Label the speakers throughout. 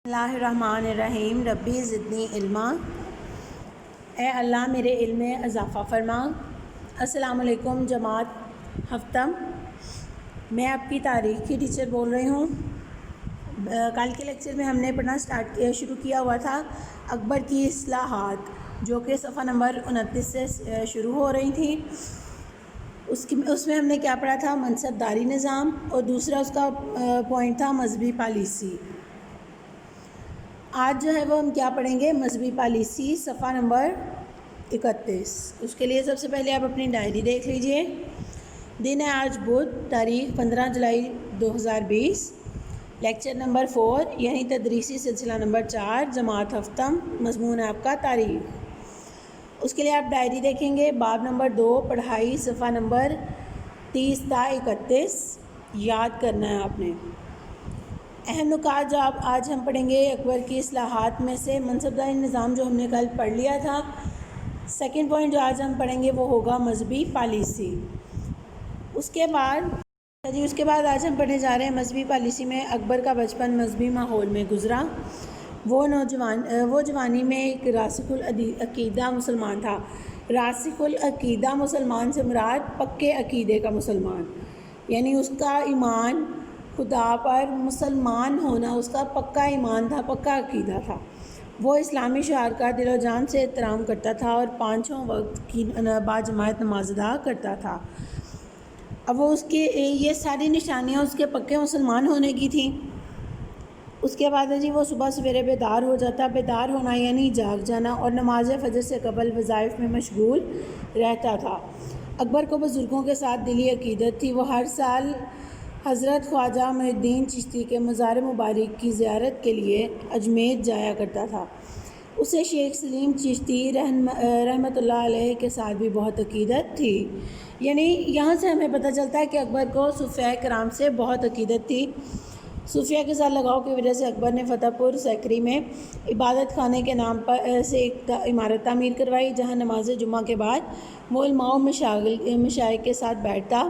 Speaker 1: اللہ الرحمن الرحیم ربی زدنی علما، اے اللہ میرے علم میں اضافہ فرما۔ السلام علیکم جماعت ہفتم، میں آپ کی تاریخ کی ٹیچر بول رہی ہوں۔ کل کے لیکچر میں ہم نے پڑھنا شروع کیا ہوا تھا اکبر کی اصلاحات، جو کہ صفحہ نمبر 29 سے شروع ہو رہی تھیں۔ اس میں ہم نے کیا پڑھا تھا؟ منصب داری نظام، اور دوسرا اس کا پوائنٹ تھا مذہبی پالیسی۔ آج جو ہے وہ ہم کیا پڑھیں گے؟ مذہبی پالیسی، صفحہ نمبر 31۔ اس کے لیے سب سے پہلے آپ اپنی ڈائری دیکھ لیجئے۔ دن ہے آج بدھ، تاریخ 15 جولائی 2020، لیکچر نمبر 4، یعنی تدریسی سلسلہ نمبر 4، جماعت ہفتم، مضمون ہے آپ کا تاریخ۔ اس کے لیے آپ ڈائری دیکھیں گے، باب نمبر 2، پڑھائی، صفحہ نمبر 30 تا 31 یاد کرنا ہے آپ نے۔ اہم نکات جو آج ہم پڑھیں گے اکبر کی اصلاحات میں سے منصب داری نظام جو ہم نے کل پڑھ لیا تھا۔ سیکنڈ پوائنٹ جو آج ہم پڑھیں گے وہ ہوگا مذہبی پالیسی۔ اس کے بعد آج ہم پڑھنے جا رہے ہیں مذہبی پالیسی میں اکبر کا بچپن مذہبی ماحول میں گزرا۔ وہ جوانی میں ایک راسخ العقیدہ مسلمان تھا۔ راسخ العقیدہ مسلمان سے مراد پکے عقیدے کا مسلمان، یعنی اس کا ایمان خدا پر مسلمان ہونا اس کا پکا ایمان تھا، پکا عقیدہ تھا۔ وہ اسلامی شعائر کا دل و جان سے احترام کرتا تھا اور 5 وقت کی باجماعت نماز ادا کرتا تھا۔ اب وہ اس کی یہ ساری نشانیاں اس کے پکے مسلمان ہونے کی تھیں۔ اس کے بعد وہ صبح سویرے بیدار ہو جاتا۔ بیدار ہونا یعنی جاگ جانا، اور نماز فجر سے قبل وظائف میں مشغول رہتا تھا۔ اکبر کو بزرگوں کے ساتھ دلی عقیدت تھی۔ وہ ہر سال حضرت خواجہ معین الدین چشتی کے مزار مبارک کی زیارت کے لیے اجمیر جایا کرتا تھا۔ اسے شیخ سلیم چشتی رحمۃ اللہ علیہ کے ساتھ بھی بہت عقیدت تھی۔ یعنی یہاں سے ہمیں پتہ چلتا ہے کہ اکبر کو صوفیاء کرام سے بہت عقیدت تھی۔ صوفیاء کے ساتھ لگاؤ کی وجہ سے اکبر نے فتح پور سیکری میں عبادت خانے کے نام پر سے ایک عمارت تعمیر کروائی، جہاں نماز جمعہ کے بعد وہ علماء و مشائخ کے ساتھ بیٹھتا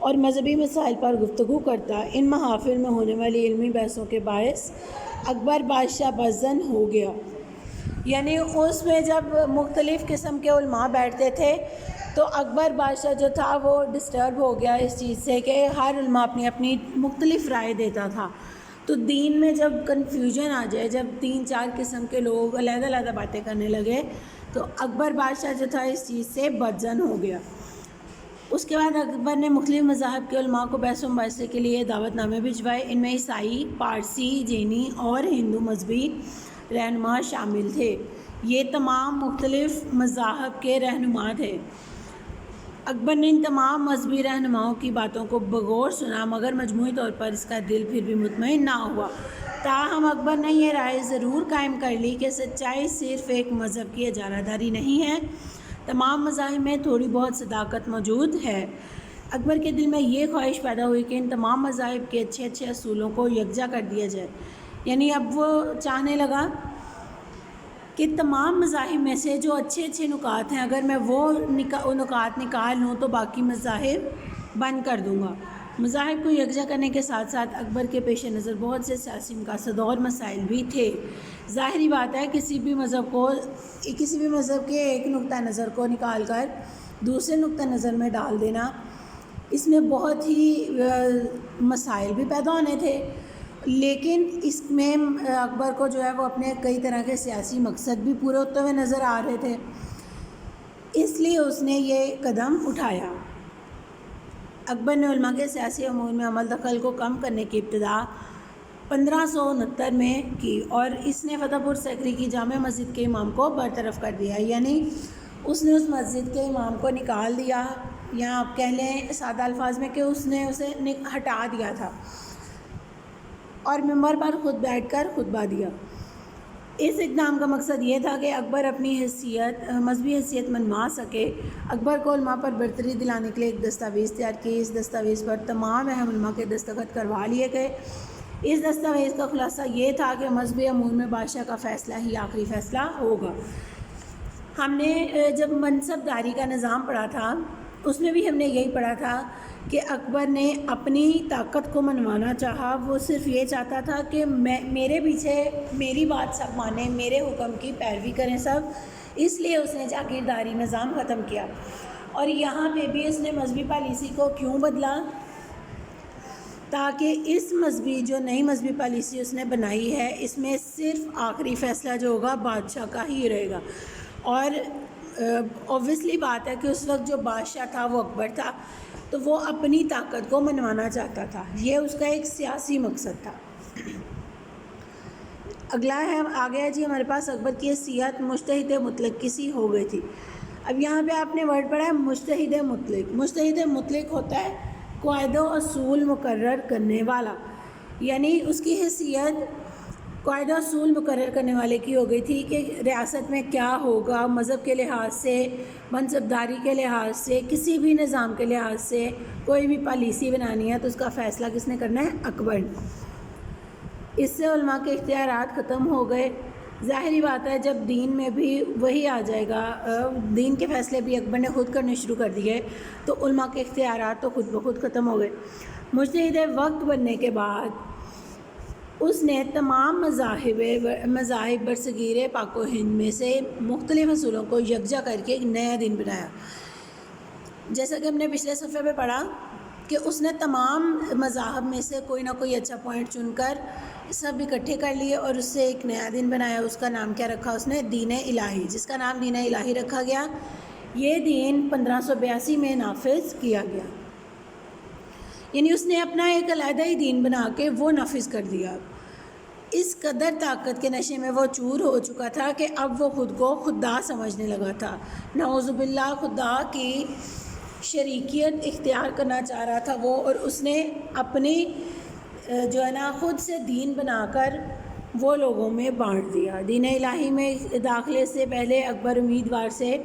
Speaker 1: اور مذہبی مسائل پر گفتگو کرتا۔ ان محافل میں ہونے والی علمی بحثوں کے باعث اکبر بادشاہ بزن ہو گیا۔ یعنی اس میں جب مختلف قسم کے علماء بیٹھتے تھے تو اکبر بادشاہ جو تھا وہ ڈسٹرب ہو گیا اس چیز سے کہ ہر علماء اپنی اپنی مختلف رائے دیتا تھا۔ تو دین میں جب کنفیوژن آ جائے، جب 3-4 قسم کے لوگ علیحدہ علیحدہ باتیں کرنے لگے، تو اکبر بادشاہ جو تھا اس چیز سے بدظن ہو گیا۔ اس کے بعد اکبر نے مختلف مذاہب کے علماء کو بحث و مباحثے کے لیے دعوت نامے بھجوائے۔ ان میں عیسائی، پارسی، جینی اور ہندو مذہبی رہنما شامل تھے۔ یہ تمام مختلف مذاہب کے رہنما تھے۔ اکبر نے ان تمام مذہبی رہنماؤں کی باتوں کو بغور سنا، مگر مجموعی طور پر اس کا دل پھر بھی مطمئن نہ ہوا۔ تاہم اکبر نے یہ رائے ضرور قائم کر لی کہ سچائی صرف ایک مذہب کی اجارہ داری نہیں ہے، تمام مذاہب میں تھوڑی بہت صداقت موجود ہے۔ اکبر کے دل میں یہ خواہش پیدا ہوئی کہ ان تمام مذاہب کے اچھے اچھے اصولوں کو یکجا کر دیا جائے۔ یعنی اب وہ چاہنے لگا کہ تمام مذاہب میں سے جو اچھے اچھے نکات ہیں، اگر میں وہ نکات نکال لوں تو باقی مذاہب بند کر دوں گا۔ مذاہب کو یکجا کرنے کے ساتھ ساتھ اکبر کے پیش نظر بہت سے سیاسی مقاصد اور مسائل بھی تھے۔ ظاہری بات ہے کسی بھی مذہب کے ایک نقطہ نظر کو نکال کر دوسرے نقطہ نظر میں ڈال دینا، اس میں بہت ہی مسائل بھی پیدا ہونے تھے، لیکن اس میں اکبر کو جو ہے وہ اپنے کئی طرح کے سیاسی مقصد بھی پورے ہوتے ہوئے نظر آ رہے تھے، اس لیے اس نے یہ قدم اٹھایا۔ اکبر نے علماء کے سیاسی امور میں عمل دخل کو کم کرنے کی ابتدا 1569 میں کی، اور اس نے فتح پور سیکری کی جامع مسجد کے امام کو برطرف کر دیا۔ یعنی اس نے اس مسجد کے امام کو نکال دیا، یا آپ کہہ لیں سادہ الفاظ میں کہ اس نے اسے ہٹا دیا تھا، اور منبر پر خود بیٹھ کر خطبہ دیا۔ اس اقدام کا مقصد یہ تھا کہ اکبر اپنی مذہبی حیثیت منوا سکے۔ اکبر کو علماء پر برتری دلانے کے لیے ایک دستاویز تیار کی۔ اس دستاویز پر تمام اہم علماء کے دستخط کروا لیے گئے۔ اس دستاویز کا خلاصہ یہ تھا کہ مذہبی امور میں بادشاہ کا فیصلہ ہی آخری فیصلہ ہوگا۔ ہم نے جب منصب داری کا نظام پڑھا تھا اس میں بھی ہم نے یہی پڑھا تھا کہ اکبر نے اپنی طاقت کو منوانا چاہا. وہ صرف یہ چاہتا تھا کہ میرے پیچھے میری بات سب مانیں، میرے حکم کی پیروی کریں سب. اس لیے اس نے جاگیرداری نظام ختم کیا. اور یہاں پہ بھی اس نے مذہبی پالیسی کو کیوں بدلا؟ تاکہ اس جو نئی مذہبی پالیسی اس نے بنائی ہے، اس میں صرف آخری فیصلہ جو ہوگا بادشاہ کا ہی رہے گا. اور اوبویسلی بات ہے کہ اس وقت جو بادشاہ تھا وہ اکبر تھا، تو وہ اپنی طاقت کو منوانا چاہتا تھا. یہ اس کا ایک سیاسی مقصد تھا. اگلا ہے، آگے ہے جی ہمارے پاس اکبر کی حیثیت مجتہد مطلق کسی ہو گئی تھی. اب یہاں پہ آپ نے ورڈ پڑھا ہے مجتہد مطلق. مجتہد مطلق ہوتا ہے قواعد و اصول مقرر کرنے والا، یعنی اس کی حیثیت قواعد و اصول مقرر کرنے والے کی ہو گئی تھی کہ ریاست میں کیا ہوگا، مذہب کے لحاظ سے، منصبداری کے لحاظ سے، کسی بھی نظام کے لحاظ سے کوئی بھی پالیسی بنانی ہے تو اس کا فیصلہ کس نے کرنا ہے؟ اکبر. اس سے علماء کے اختیارات ختم ہو گئے. ظاہری بات ہے جب دین میں بھی وہی آ جائے گا، دین کے فیصلے بھی اکبر نے خود کرنے شروع کر دیے تو علماء کے اختیارات تو خود بخود ختم ہو گئے. مجتہد وقت بننے کے بعد اس نے تمام مذاہب برصغیر پاک و ہند میں سے مختلف اصولوں کو یکجا کر کے ایک نیا دین بنایا. جیسا کہ ہم نے پچھلے صفحے پہ پڑھا کہ اس نے تمام مذاہب میں سے کوئی نہ کوئی اچھا پوائنٹ چن کر سب اکٹھے کر لیے اور اس سے ایک نیا دین بنایا. اس کا نام کیا رکھا اس نے؟ دین الہی، جس کا نام دین الہی رکھا گیا. یہ دین 1582 میں نافذ کیا گیا. یعنی اس نے اپنا ایک علیحدہ ہی دین بنا کے وہ نافذ کر دیا. اس قدر طاقت کے نشے میں وہ چور ہو چکا تھا کہ اب وہ خود کو خدا سمجھنے لگا تھا. نعوذ باللہ، خدا کی شریکیت اختیار کرنا چاہ رہا تھا وہ. اور اس نے اپنی جو ہے نا خود سے دین بنا کر وہ لوگوں میں بانٹ دیا. دین الہی میں داخلے سے پہلے اکبر امیدوار سے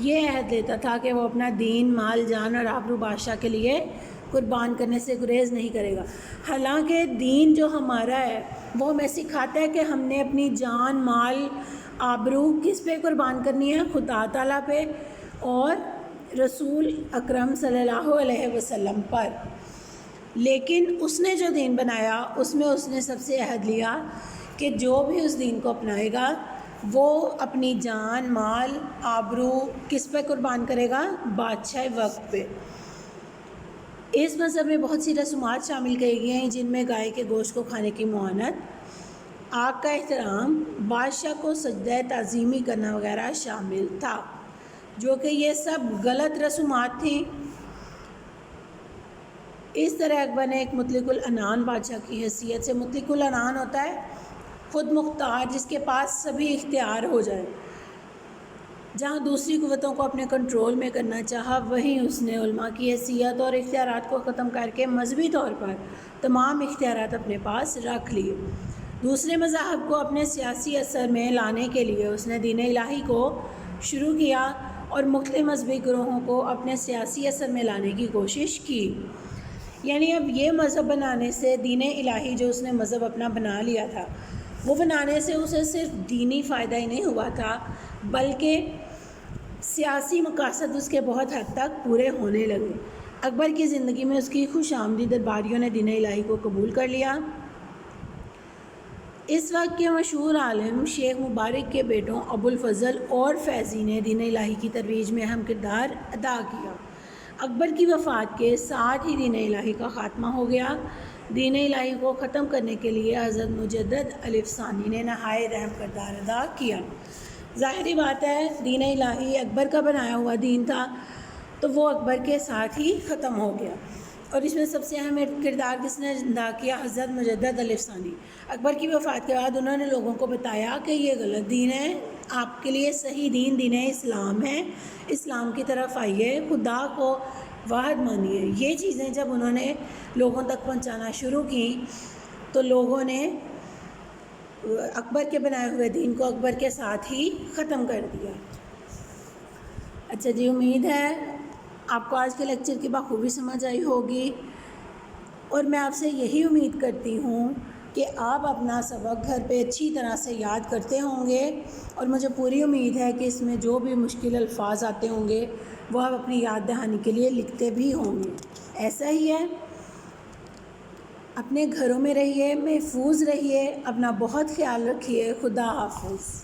Speaker 1: یہ عہد لیتا تھا کہ وہ اپنا دین، مال، جان اور آبرو بادشاہ کے لیے قربان کرنے سے گریز نہیں کرے گا. حالانکہ دین جو ہمارا ہے وہ ہمیں سکھاتا ہے کہ ہم نے اپنی جان، مال، آبرو کس پہ قربان کرنی ہے؟ خدا تعالیٰ پہ اور رسول اکرم صلی اللہ علیہ وسلم پر. لیکن اس نے جو دین بنایا اس میں اس نے سب سے عہد لیا کہ جو بھی اس دین کو اپنائے گا وہ اپنی جان، مال، آبرو کس پہ قربان کرے گا؟ بادشاہ وقت پہ. اس مذہب میں بہت سی رسومات شامل کی گئی ہیں جن میں گائے کے گوشت کو کھانے کی معانت، آگ کا احترام، بادشاہ کو سجدہ تعظیمی کرنا وغیرہ شامل تھا، جو کہ یہ سب غلط رسومات تھیں. اس طرح اکبر نے ایک مطلق العنان بادشاہ کی حیثیت سے، مطلق العنان ہوتا ہے خود مختار، جس کے پاس سبھی اختیار ہو جائے، جہاں دوسری قوتوں کو اپنے کنٹرول میں کرنا چاہا، وہیں اس نے علماء کی حیثیت اور اختیارات کو ختم کر کے مذہبی طور پر تمام اختیارات اپنے پاس رکھ لیے. دوسرے مذاہب کو اپنے سیاسی اثر میں لانے کے لیے اس نے دین الہی کو شروع کیا اور مختلف مذہبی گروہوں کو اپنے سیاسی اثر میں لانے کی کوشش کی. یعنی اب یہ مذہب بنانے سے، دین الہی جو اس نے مذہب اپنا بنا لیا تھا، وہ بنانے سے اسے صرف دینی فائدہ ہی نہیں ہوا تھا بلکہ سیاسی مقاصد اس کے بہت حد تک پورے ہونے لگے. اکبر کی زندگی میں اس کی خوش آمدید درباریوں نے دین الہی کو قبول کر لیا. اس وقت کے مشہور عالم شیخ مبارک کے بیٹوں ابو الفضل اور فیضی نے دین الہی کی ترویج میں اہم کردار ادا کیا. اکبر کی وفات کے ساتھ ہی دین الہی کا خاتمہ ہو گیا. دین الہی کو ختم کرنے کے لیے حضرت مجدد الف ثانی نے نہایت اہم کردار ادا کیا. ظاہری بات ہے دین الہی اکبر کا بنایا ہوا دین تھا تو وہ اکبر کے ساتھ ہی ختم ہو گیا. اور اس میں سب سے اہم کردار کس نے ادا کیا؟ حضرت مجدد الف ثانی. اکبر کی وفات کے بعد انہوں نے لوگوں کو بتایا کہ یہ غلط دین ہے، آپ کے لیے صحیح دین دین اسلام ہے، اسلام کی طرف آئیے، خدا کو واحد مانیے. یہ چیزیں جب انہوں نے لوگوں تک پہنچانا شروع کی تو لوگوں نے اکبر کے بنائے ہوئے دین کو اکبر کے ساتھ ہی ختم کر دیا. اچھا جی، امید ہے آپ کو آج کے لیکچر کی بخوبی سمجھ آئی ہوگی اور میں آپ سے یہی امید کرتی ہوں کہ آپ اپنا سبق گھر پہ اچھی طرح سے یاد کرتے ہوں گے، اور مجھے پوری امید ہے کہ اس میں جو بھی مشکل الفاظ آتے ہوں گے وہ آپ اپنی یاد دہانی کے لیے لکھتے بھی ہوں گے۔ ایسا ہی ہے، اپنے گھروں میں رہیے، محفوظ رہیے، اپنا بہت خیال رکھیے۔ خدا حافظ۔